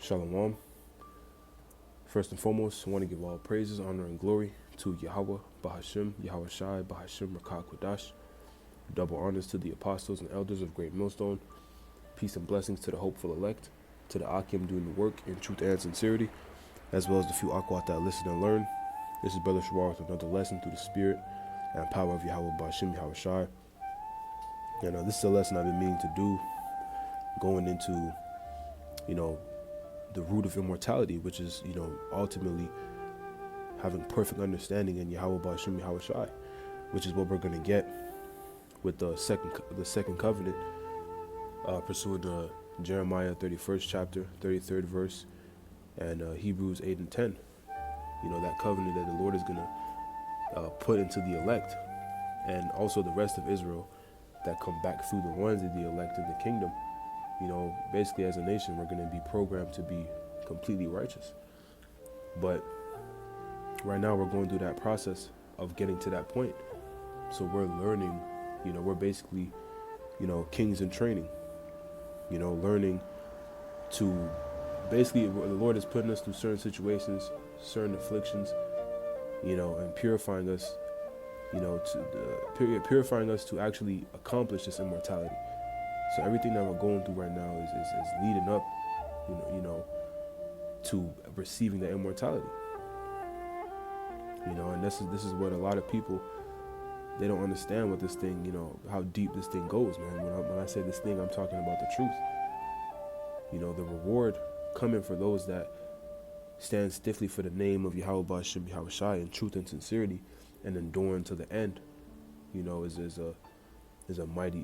Shalom. First and foremost, I want to give all praises, honor, and glory to Yahweh, Bahashim, Yahweh Shai, Bahashim, Rakah Kodash. Double honors to the apostles and elders of Great Millstone. Peace and blessings to the hopeful elect, to the Akim doing the work in truth and sincerity, as well as the few Akwat that listen and learn. This is Brother Shawar with another lesson through the spirit and power of Yahweh, Bahashim, Yahweh Shai. And this is a lesson I've been meaning to do, going into, the root of immortality, which is, ultimately having perfect understanding in Yahweh Ba'ashim Yahweh Shai, which is what we're going to get with the second covenant, pursuant to Jeremiah 31st chapter, 33rd verse, and Hebrews 8 and 10. That covenant that the Lord is going to put into the elect, and also the rest of Israel that come back through the ones of the elect in the kingdom. Basically as a nation, we're going to be programmed to be completely righteous. But right now we're going through that process of getting to that point. So we're learning, we're basically, kings in training, learning to basically, the Lord is putting us through certain situations, certain afflictions, and purifying us, purifying us to actually accomplish this immortality. So everything that we're going through right now is leading up, to receiving the immortality. And this is what a lot of people, they don't understand what this thing, how deep this thing goes, man. When I say this thing, I'm talking about the truth. The reward coming for those that stand stiffly for the name of Yahweh Ba'ashim Yahweh Shai in truth and sincerity, and enduring to the end, is a mighty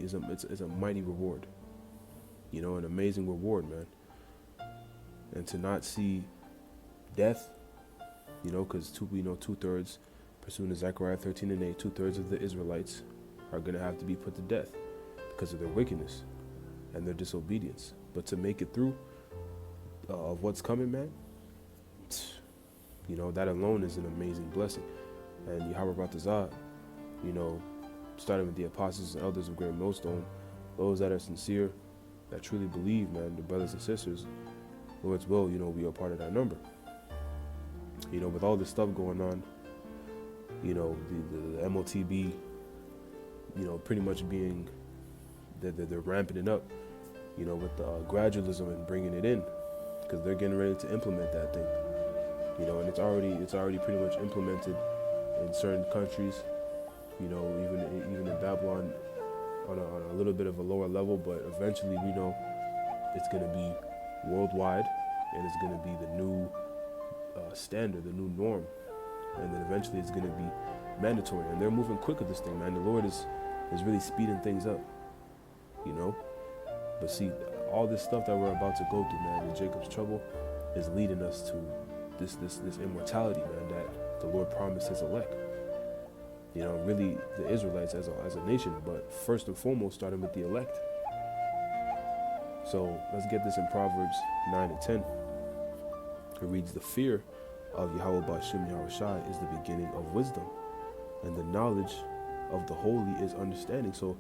reward, an amazing reward, man. And to not see death, because two-thirds, pursuant to Zechariah 13 and 8, 2/3 of the Israelites are going to have to be put to death because of their wickedness and their disobedience. But to make it through of what's coming, man, that alone is an amazing blessing. And Yahweh Ratazah, starting with the apostles and elders of Great Millstone, those that are sincere, that truly believe, man, the brothers and sisters, Lord's will, we are part of that number. With all this stuff going on, the MOTB, pretty much being, they're ramping it up, with the gradualism and bringing it in, because they're getting ready to implement that thing, and it's already pretty much implemented in certain countries, even in Babylon on a little bit of a lower level, but eventually we know it's going to be worldwide, and it's going to be the new standard, the new norm, and then eventually it's going to be mandatory. And they're moving quick with this thing, man. The Lord is really speeding things up, But see, all this stuff that we're about to go through, man, in Jacob's trouble, is leading us to this immortality, man, that the Lord promised His elect. Really the Israelites as a nation, but first and foremost, starting with the elect. So let's get this in Proverbs 9 and 10. It reads, "The fear of Yahweh Ba'ashim Yahweh Shai is the beginning of wisdom, and the knowledge of the holy is understanding." So,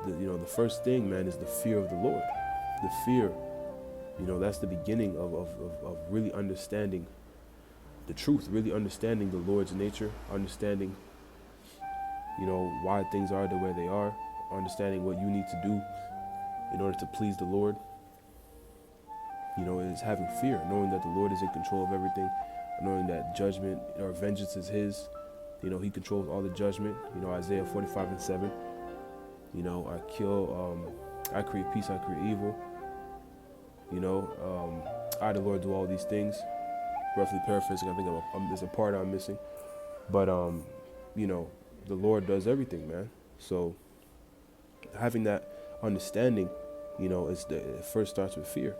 the first thing, man, is the fear of the Lord. The fear, that's the beginning of really understanding the truth, really understanding the Lord's nature, understanding, why things are the way they are, understanding what you need to do in order to please the Lord. Is having fear, knowing that the Lord is in control of everything, knowing that judgment or vengeance is His. He controls all the judgment. Isaiah 45 and 7. I create peace, I create evil. I, the Lord, do all these things. Roughly paraphrasing, I think there's a part I'm missing. But, the Lord does everything, man. So having that understanding, it first starts with fear.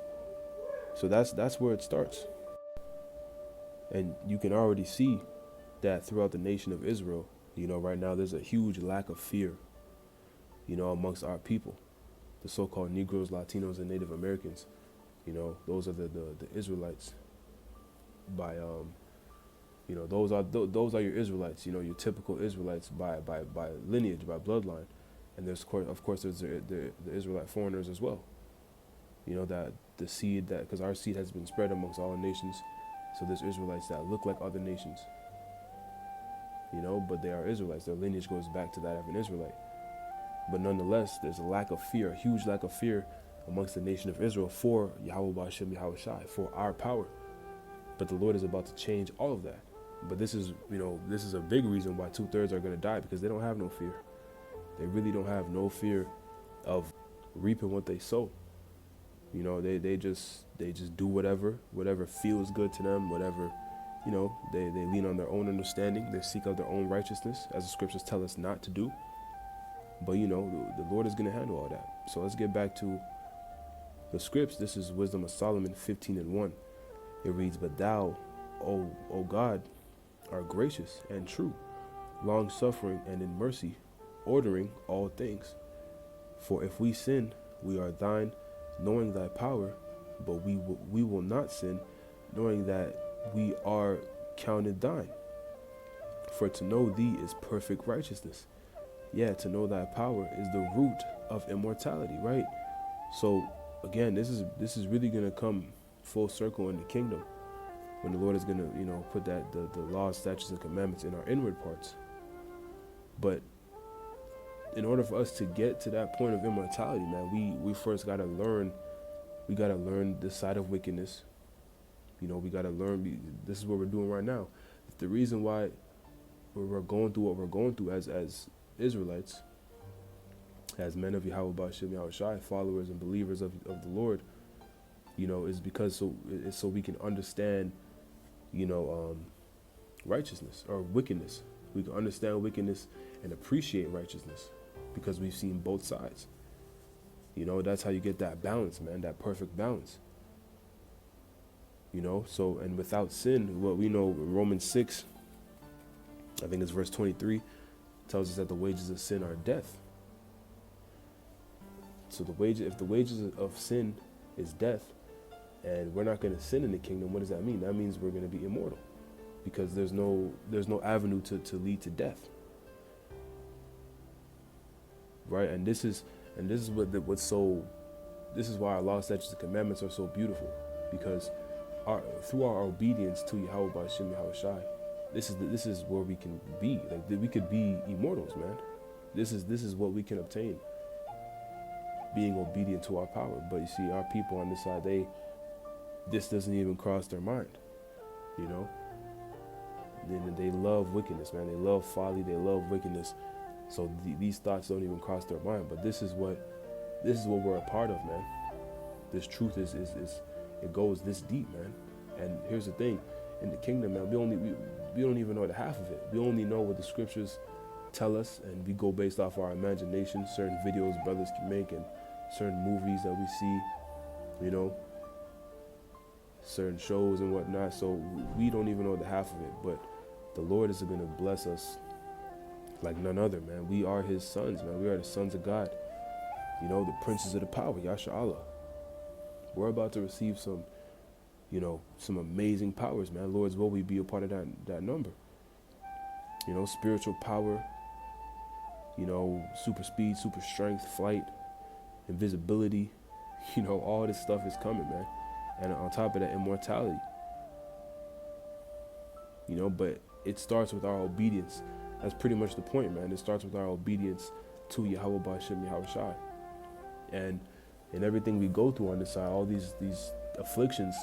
So that's where it starts. And you can already see that throughout the nation of Israel, right now there's a huge lack of fear, amongst our people, the so-called Negros, Latinos, and Native Americans. Those are the Israelites. By those are your Israelites. Your typical Israelites by lineage, by bloodline. And there's of course there's the Israelite foreigners as well. That the seed that, because our seed has been spread amongst all nations. So there's Israelites that look like other nations, you know, but they are Israelites. Their lineage goes back to that of an Israelite. But nonetheless, there's a lack of fear, a huge lack of fear amongst the nation of Israel for Yahweh Ba'Shem Yahweh Shai, for our power. But the Lord is about to change all of that. But this is, you know, this is a big reason why 2/3 are going to die, because they don't have no fear. They really don't have no fear of reaping what they sow. You know, they just do whatever feels good to them, whatever, you know, they lean on their own understanding. They seek out their own righteousness, as the scriptures tell us not to do. But, you know, the Lord is going to handle all that. So let's get back to the scripts. This is Wisdom of Solomon 15:1. It reads, "But thou, O God, art gracious and true, long-suffering and in mercy, ordering all things. For if we sin, we are thine, knowing thy power, but we will not sin, knowing that we are counted thine. For to know thee is perfect righteousness. Yeah, to know thy power is the root of immortality," right? So again, this is really gonna come full circle in the kingdom, when the Lord is gonna, you know, put that the laws, statutes, and commandments in our inward parts. But in order for us to get to that point of immortality, man, we first gotta learn. We gotta learn this side of wickedness. You know, we gotta learn. This is what we're doing right now. The reason why we're going through what we're going through as Israelites, as men of Yahweh Ba'Shem Yahweh Shai, followers and believers of the Lord, you know, is because so we can understand, you know, righteousness or wickedness. We can understand wickedness and appreciate righteousness, because we've seen both sides. You know, that's how you get that balance, man, that perfect balance. You know, so, and without sin, what we know, Romans 6, I think it's verse 23, tells us that the wages of sin are death. So if the wages of sin is death, and we're not going to sin in the kingdom, what does that mean? That means we're going to be immortal, because there's no avenue to lead to death, right? And this is why our law, statutes, and commandments are so beautiful, because through our obedience to Yahweh Ba'Shem Yahweh Shai, this is where we can be. Like, we could be immortals, man. This is what we can obtain, being obedient to our power. But you see, our people on this side, this doesn't even cross their mind. You know, they love wickedness, man. They love folly. They love wickedness. So these thoughts don't even cross their mind. But this is what we're a part of, man. This truth is it goes this deep, man. And here's the thing: in the kingdom, man, we don't even know the half of it. We only know what the scriptures tell us, and we go based off our imagination, certain videos brothers can make, and certain movies that we see, you know, certain shows and whatnot. So we don't even know the half of it. But the Lord is going to bless us like none other, man. We are his sons, man. We are the sons of God. You know, the princes of the power, Yasharala. We're about to receive some amazing powers, man. Lord's will we be a part of that number. You know, spiritual power, you know, super speed, super strength, flight, invisibility. You know, all this stuff is coming, man. And on top of that, immortality. You know, but it starts with our obedience. That's pretty much the point, man. It starts with our obedience to Yahweh Ba'Shem Yahweh Shai. And in everything we go through on this side, all these afflictions,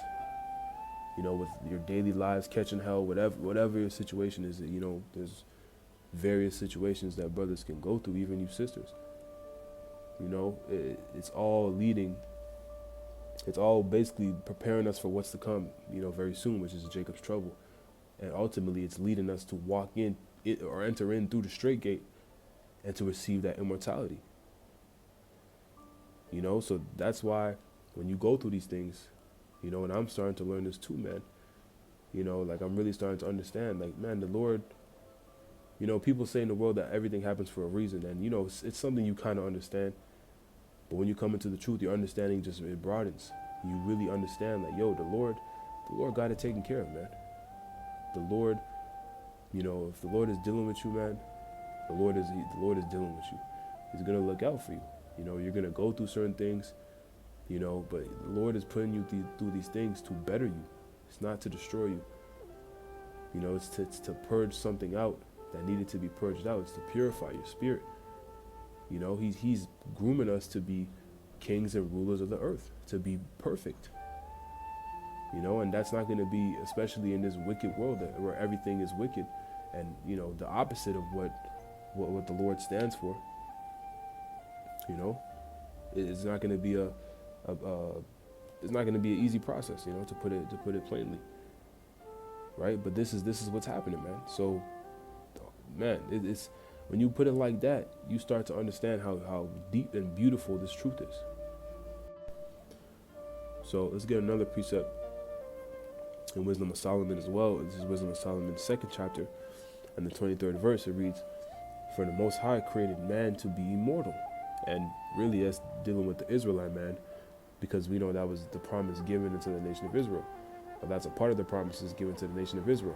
you know, with your daily lives, catching hell, whatever your situation is, you know, there's various situations that brothers can go through, even you sisters. You know, it's all basically preparing us for what's to come, you know, very soon, which is Jacob's trouble. And ultimately, it's leading us to walk in it or enter in through the straight gate and to receive that immortality. You know, so that's why when you go through these things, you know, and I'm starting to learn this too, man. You know, like, I'm really starting to understand, like, man, the Lord, you know, people say in the world that everything happens for a reason. And, you know, it's something you kind of understand. But when you come into the truth, your understanding it broadens. You really understand that, yo, the Lord got it taken care of, man. The Lord, you know, if the Lord is dealing with you, man, the Lord is dealing with you. He's gonna look out for you. You know, you're gonna go through certain things, you know, but the Lord is putting you through these things to better you. It's not to destroy you. You know, it's to purge something out that needed to be purged out. It's to purify your spirit. You know, he's grooming us to be kings and rulers of the earth, to be perfect. You know, and that's not going to be, especially in this wicked world where everything is wicked, and you know, the opposite of what the Lord stands for. You know, it's not going to be it's not going to be an easy process, you know, to put it plainly, right? But this is what's happening, man. So, man, it's when you put it like that, you start to understand how deep and beautiful this truth is. So let's get another precept in Wisdom of Solomon as well. This is Wisdom of Solomon, 2nd chapter, and the 23rd verse. It reads, "For the Most High created man to be immortal," and really that's dealing with the Israelite man, because we know that was the promise given into the nation of Israel. But that's a part of the promises given to the nation of Israel.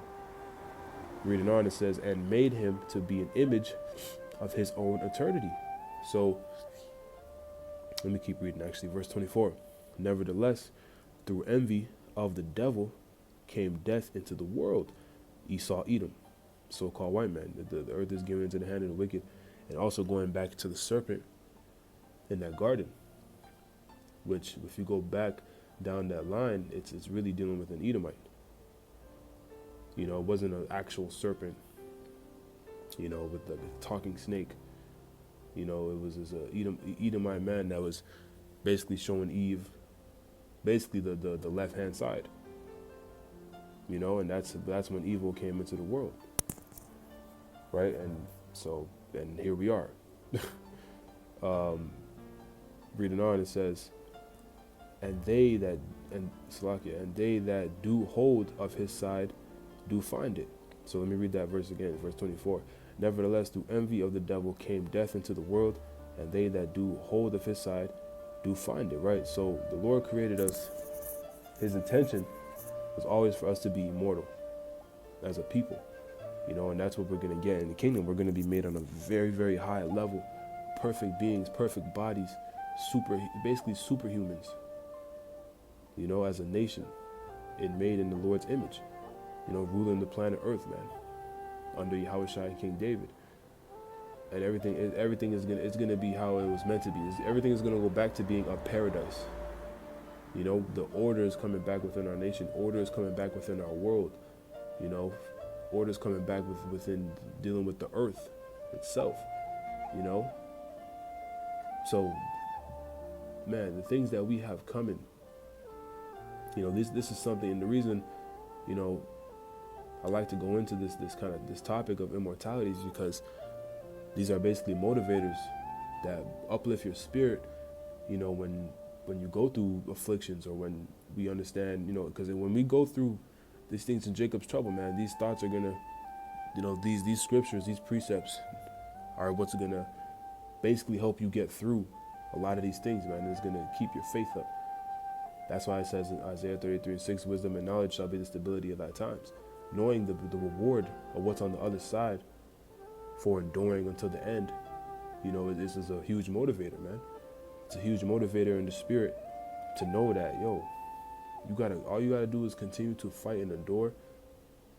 Reading on, it says, "And made him to be an image of his own eternity." So let me keep reading, actually, verse 24. "Nevertheless, through envy of the devil came death into the world, Esau, Edom," so-called white man. The earth is given into the hand of the wicked. And also going back to the serpent in that garden, which if you go back down that line, it's really dealing with an Edomite. You know, it wasn't an actual serpent, you know, with the talking snake. You know, it was this Edomite man that was basically showing Eve basically the left-hand side. You know, and that's when evil came into the world. Right? And here we are. Reading on, it says, and they that do hold of his side do find it. So let me read that verse again, verse 24. "Nevertheless, through envy of the devil came death into the world, and they that do hold of his side do find it." Right? So the Lord created us. His intention was always for us to be immortal as a people. You know, and that's what we're going to get in the kingdom. We're going to be made on a very, very high level. Perfect beings, perfect bodies, basically superhumans. You know, as a nation, and made in the Lord's image. You know, ruling the planet Earth, man, under Yahushua and King David. And everything is gonna be how it was meant to be. Everything is gonna go back to being a paradise. You know, the order is coming back within our nation. Order is coming back within our world. You know, order is coming back within dealing with the earth itself. You know, so man, the things that we have coming. You know, this is something, and the reason, you know, I like to go into this topic of immortality is because these are basically motivators that uplift your spirit, you know, when you go through afflictions, or when we understand, you know, because when we go through these things in Jacob's trouble, man, these thoughts are gonna, you know, these scriptures, these precepts are what's gonna basically help you get through a lot of these things, man. It's gonna keep your faith up. That's why it says in Isaiah 33:6, "Wisdom and knowledge shall be the stability of thy times." Knowing the reward of what's on the other side for enduring until the end, you know, this is a huge motivator, man. It's a huge motivator in the spirit to know that, yo, all you gotta do is continue to fight and endure,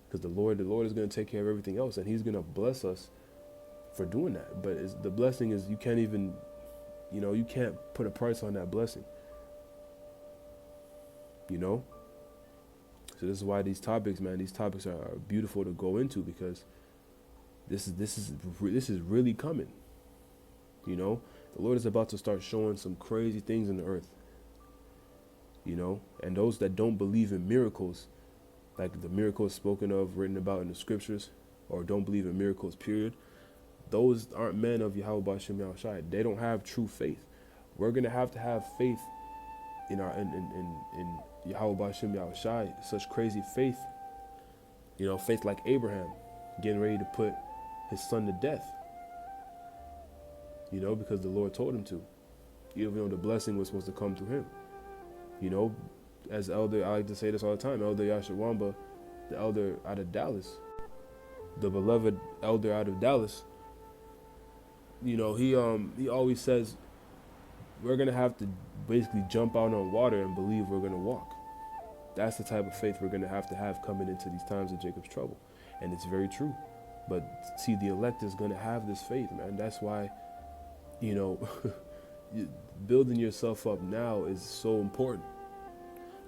because the Lord is gonna take care of everything else, and He's gonna bless us for doing that. But the blessing is, you can't even, you know, you can't put a price on that blessing. You know. So this is why these topics, man, are beautiful to go into, because this is really coming. You know, the Lord is about to start showing some crazy things in the earth. You know, and those that don't believe in miracles, like the miracles spoken of, written about in the scriptures, or don't believe in miracles, period, those aren't men of Yahweh B'Shem Yahushai. They don't have true faith. We're gonna have to have faith in Yahweh B'Shem Yahushai, such crazy faith. You know, faith like Abraham, getting ready to put his son to death. You know, because the Lord told him to. Even though the blessing was supposed to come through him. You know, as elder, I like to say this all the time, Elder Yasharala, the elder out of Dallas, the beloved elder out of Dallas, you know, he always says, we're gonna have to basically jump out on water and believe we're gonna walk. That's the type of faith we're gonna have coming into these times of Jacob's trouble, and it's very true. But see, the elect is gonna have this faith, man. That's why, you know, building yourself up now is so important,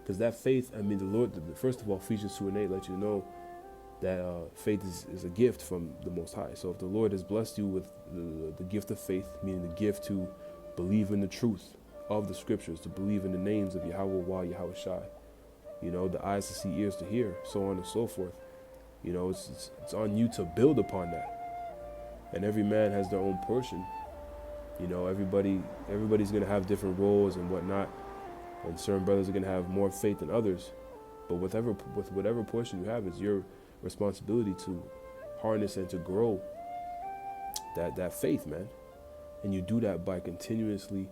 because that faith, I mean, the Lord, first of all, Ephesians 2:8 let you know that faith is a gift from the Most High. So if the Lord has blessed you with the gift of faith, meaning the gift to believe in the truth of the scriptures, to believe in the names of Yahweh, Yahweh Shai, you know, the eyes to see, ears to hear, so on and so forth. You know, it's on you to build upon that. And every man has their own portion. You know, everybody's gonna have different roles and whatnot, and certain brothers are gonna have more faith than others. But with whatever portion you have, it's your responsibility to harness and to grow that faith, man. And you do that by continuously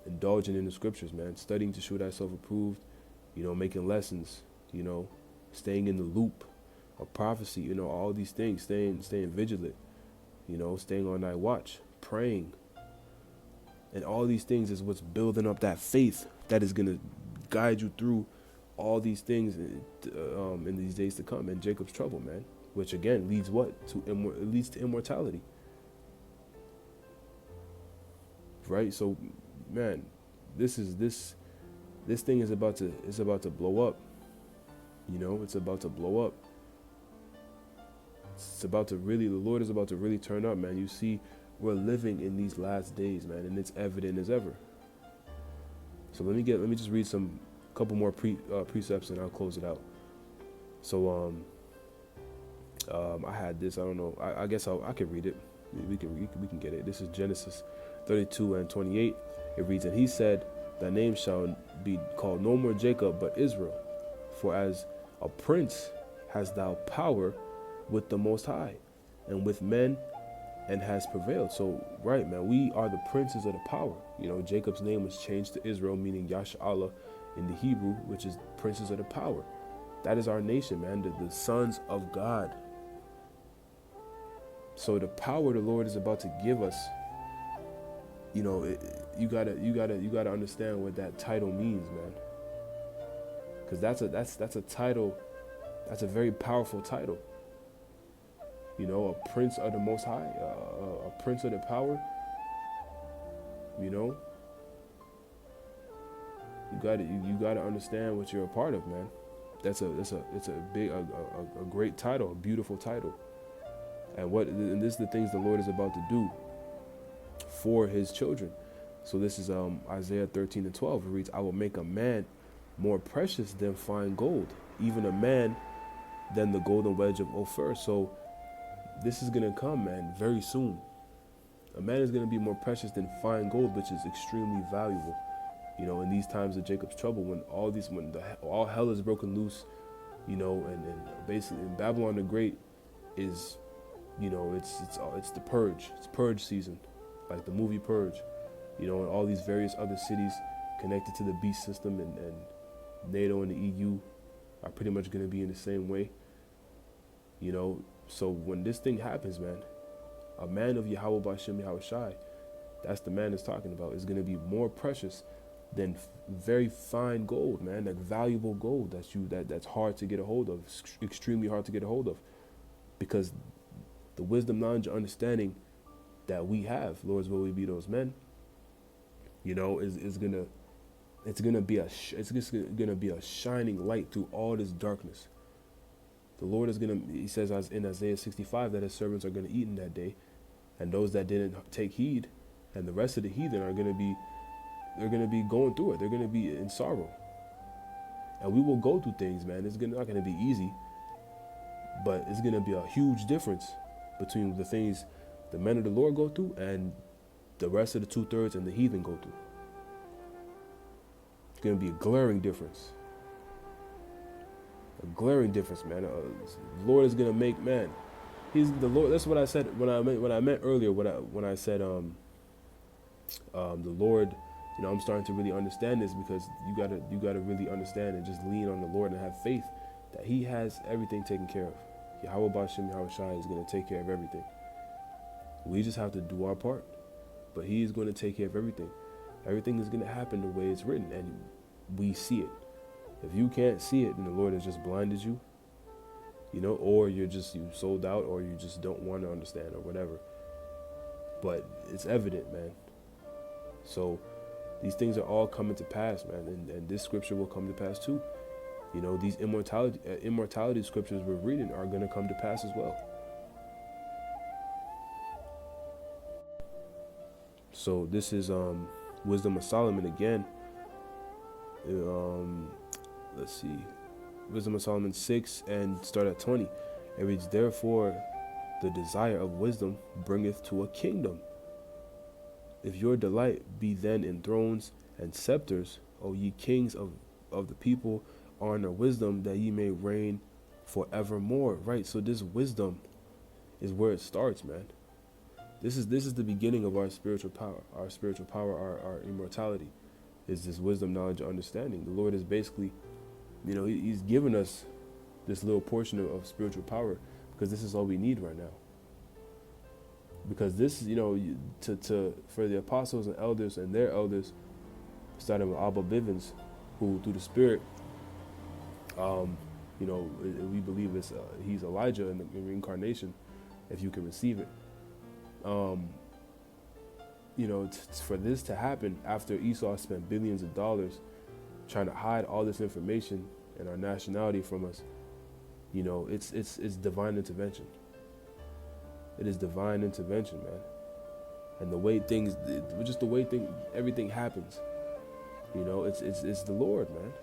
indulging in the scriptures, man, studying to show thyself approved, you know, making lessons, you know, staying in the loop of prophecy, you know, all these things, staying vigilant, you know, staying on thy watch, praying. And all these things is what's building up that faith that is going to guide you through all these things in these days to come, and Jacob's trouble, man, which again leads it leads to immortality, right? So, man, this thing is about to blow up. You know, it's about to blow up. It's about to really, the Lord is about to really turn up, man. You see, we're living in these last days, man, and it's evident as ever. So let me just read a couple more precepts and I'll close it out. So I had this, I don't know, I guess I can read it. We can get it. This is Genesis 32:28. It reads, and he said, thy name shall be called no more Jacob, but Israel, for as a prince hast thou power with the Most High and with men, and has prevailed. So, right, man, we are the princes of the power. You know, Jacob's name was changed to Israel, meaning Yasharala in the Hebrew, which is princes of the power. That is our nation, man, the sons of God. So the power the Lord is about to give us, you know, you gotta understand what that title means, man. Because that's a title, that's a very powerful title. You know, a prince of the Most High, a prince of the power. You know, you gotta understand what you're a part of, man. It's a great title, a beautiful title. And this is the things the Lord is about to do for his children. So this is Isaiah 13:12. It reads, I will make a man more precious than fine gold, even a man than the golden wedge of Ophir. So this is going to come, man, very soon. A man is going to be more precious than fine gold, which is extremely valuable. You know, in these times of Jacob's trouble, when all hell is broken loose, you know, and basically in Babylon the Great is, you know, it's the purge. It's purge season, like the movie Purge. You know, and all these various other cities connected to the beast system and NATO and the EU are pretty much going to be in the same way. You know, so when this thing happens, man, a man of Yahweh Bashem Yahweh Shai, that's the man that's talking about, is going to be more precious than very fine gold, man, like valuable gold that's hard to get a hold of, extremely hard to get a hold of, because the wisdom, knowledge, understanding that we have, Lord's will we be those men, you know, it's gonna be a shining light through all this darkness. The Lord is he says in Isaiah 65 that his servants are gonna eat in that day, and those that didn't take heed, and the rest of the heathen are gonna be going through it. They're gonna be in sorrow, and we will go through things, man. It's not gonna be easy, but it's gonna be a huge difference between the things the men of the Lord go through and the rest of the 2/3 and the heathen go through. It's gonna be a glaring difference. A glaring difference, man. The Lord is gonna make, man. He's the Lord. That's what I said when I meant earlier. When I said the Lord. You know, I'm starting to really understand this, because you gotta really understand and just lean on the Lord and have faith that He has everything taken care of. Yahweh Bashem Yahweh Shai is gonna take care of everything. We just have to do our part, but He is going to take care of everything. Everything is going to happen the way it's written, and we see it. If you can't see it, then the Lord has just blinded you, you know, or you sold out, or you just don't want to understand, or whatever. But it's evident, man. So these things are all coming to pass, man, and this scripture will come to pass too. You know, these immortality scriptures we're reading are going to come to pass as well. So this is Wisdom of Solomon again. Let's see, Wisdom of Solomon 6 and start at 20. It reads, therefore the desire of wisdom bringeth to a kingdom. If your delight be then in thrones and scepters, O ye kings of the people, honor wisdom, that ye may reign forevermore. Right, so this wisdom is where it starts, man. This is the beginning of our spiritual power. Our immortality is this wisdom, knowledge, and understanding. The Lord is basically, you know, he's given us this little portion of spiritual power, because this is all we need right now. Because this, you know, for the apostles and elders and their elders, starting with Abba Bivens, who through the Spirit, you know, we believe he's Elijah in the reincarnation, if you can receive it. You know, for this to happen after Esau spent billions of dollars trying to hide all this information and our nationality from us, you know, it's divine intervention. It is divine intervention, man. And the way everything happens, you know, it's the Lord, man.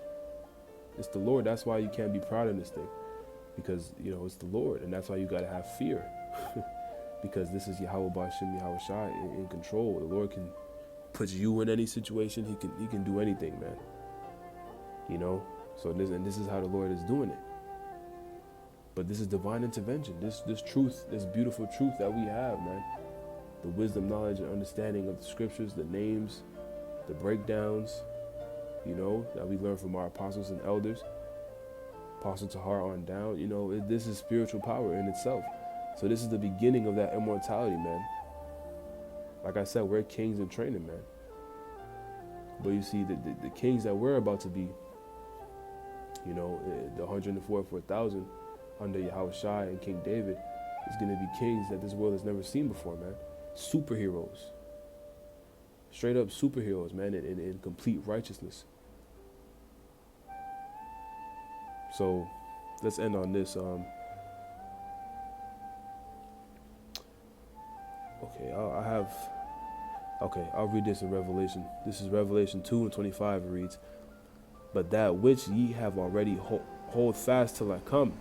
It's the Lord. That's why you can't be proud of this thing, because, you know, it's the Lord, and that's why you got to have fear. Because this is Yahweh Bashim Yahweh Shai in control. The Lord can put you in any situation. He can do anything, man. You know. So this is how the Lord is doing it. But this is divine intervention. This truth, this beautiful truth that we have, man. The wisdom, knowledge, and understanding of the scriptures, the names, the breakdowns, you know, that we learn from our apostles and elders, Apostle Tahar on down. You know, this is spiritual power in itself. So this is the beginning of that immortality, man. Like I said, we're kings in training, man. But you see, the kings that we're about to be, you know, the 144,000 under Yahweh Shai and King David, is going to be kings that this world has never seen before, man. Superheroes. Straight up superheroes, man, in complete righteousness. So let's end on this. I'll read this in Revelation. This is Revelation 2 and 25. It reads, but that which ye have already hold fast till I come.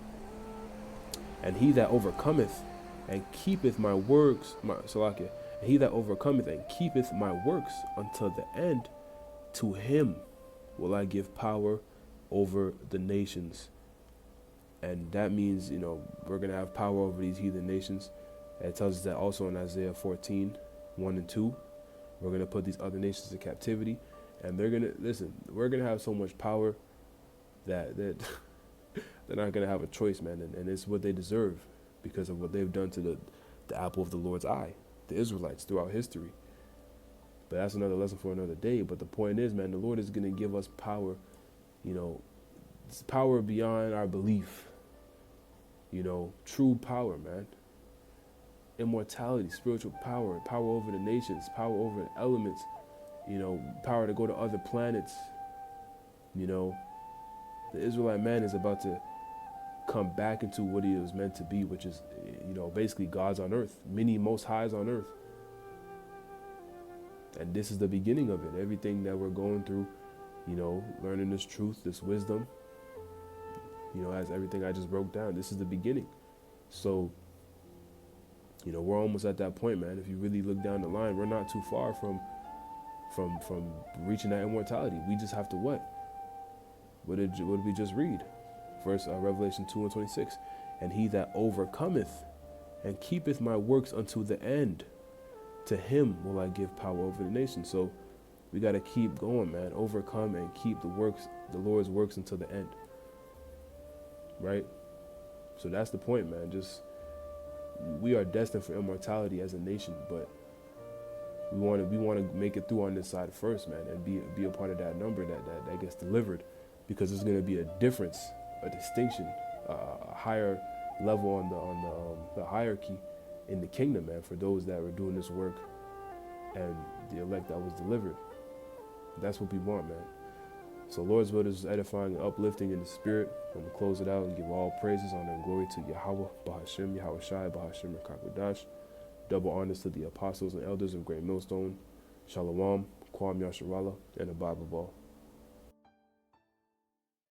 And he that overcometh and keepeth my works, and he that overcometh and keepeth my works until the end, to him will I give power over the nations. And that means, you know, we're going to have power over these heathen nations. And it tells us that also in Isaiah 14, 1 and 2. We're going to put these other nations in captivity. And they're going to, listen, we're going to have so much power that they're not going to have a choice, man. And it's what they deserve because of what they've done to the apple of the Lord's eye, the Israelites, throughout history. But that's another lesson for another day. But the point is, man, the Lord is going to give us power, you know, it's power beyond our belief. You know, true power, man. Immortality, spiritual power, power over the nations, power over the elements, you know, power to go to other planets. You know, the Israelite man is about to come back into what he was meant to be, which is, you know, basically God's on earth, many most highs on earth. And this is the beginning of it. Everything that we're going through, you know, learning this truth, this wisdom, you know, as everything I just broke down, this is the beginning. So, you know, we're almost at that point, man. If you really look down the line, we're not too far from reaching that immortality. We just have to what? What did we just read? First, Revelation 2 and 26. And he that overcometh and keepeth my works unto the end, to him will I give power over the nation. So we got to keep going, man. Overcome and keep the Lord's works until the end. Right? So that's the point, man. Just, we are destined for immortality as a nation, but We want to make it through on this side first, man, and be a part of that number that gets delivered, because there's going to be a difference, a distinction, a higher level on the hierarchy in the kingdom, man, for those that were doing this work and the elect that was delivered. That's what we want, man. So Lord's word is edifying and uplifting in the spirit. I'm going to close it out and give all praises, honor, and glory to Yahweh, Bahashim, Yahweh Shai, Bahashim, and Kakwadash. Double honors to the apostles and elders of Great Millstone. Shalom, Kwam Yasharala, and above all.